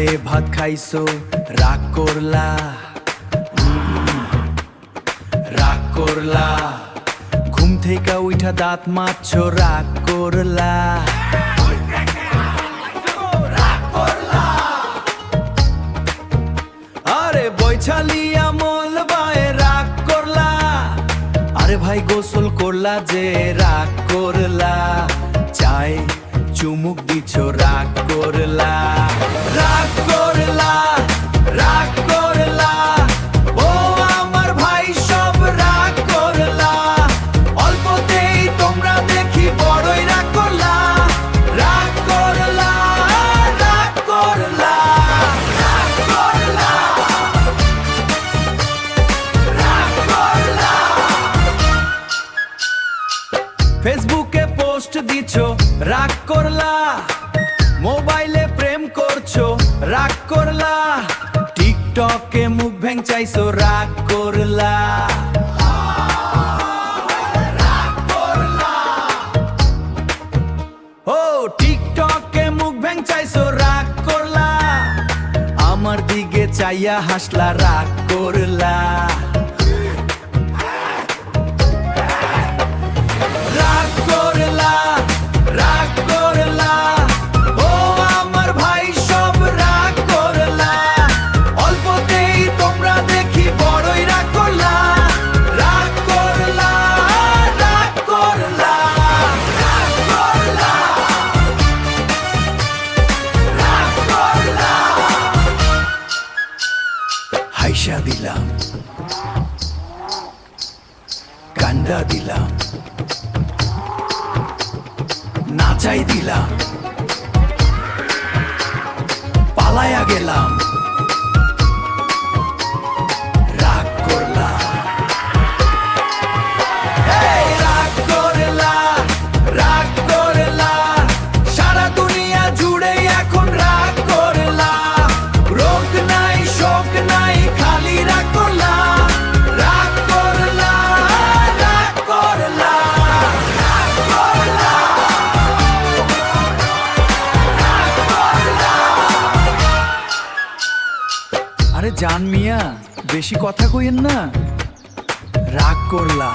ডালে ভাত খাইছো রাগ করলা, রাগ করলা। ঘুম থেকে উঠা দাঁত মাজছো রাগ করলা। আরে বৈছালিয়া মলবায় রাগ করলা। আরে ভাই গোসল করলা যে রাগ করলা। চাই চুমুক দিছো রাগ করলা, রাগ করলা, রাগ করলা। ও আমার ভাই সব রাগ করলা। অল্পতেই তোমরা দেখি বড়ই রাগ করলা, রাগ করলা, রাগ করলা, রাগ করলা, রাগ করলা। ফেসবুকে পোস্ট দিছো রাগ করলা। মোবাইলে প্রেম করছো রাগ করলা। টিকটকে মুখ ভেঙচাইছো রাগ করলা, রাগ করলা। ও টিকটকে মুখ ভেঙচাইছো রাগ করলা। আমার দিকে চাইয়া হাসলা রাগ করলা, রাগ করলা, রাগ করলা। ও আমার ভাই সব রাগ করলা। অল্পতেই তোমরা দেখি বড়ই রাগ করলা, রাগ করলা, রাগ করলা, রাগ করলা, রাগ করলা। হাইসা দিলাম, কান্দা দিলাম, নাচাই দিলাম, পালায়া গেলাম, রাগ করলা। এই রাগ করলা, রাগ করলা। সারা দুনিয়া জুড়ে এখন রাগ করলা। রোগ নাই শোক নাই খালি রাগ করলা, রাগ করলা, রাগ করলা, রাগ করলা। আরে জান মিয়া বেশি কথা কইেন না। রাগ করলা,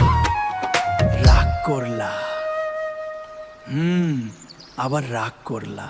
রাগ করলা। আবার রাগ করলা।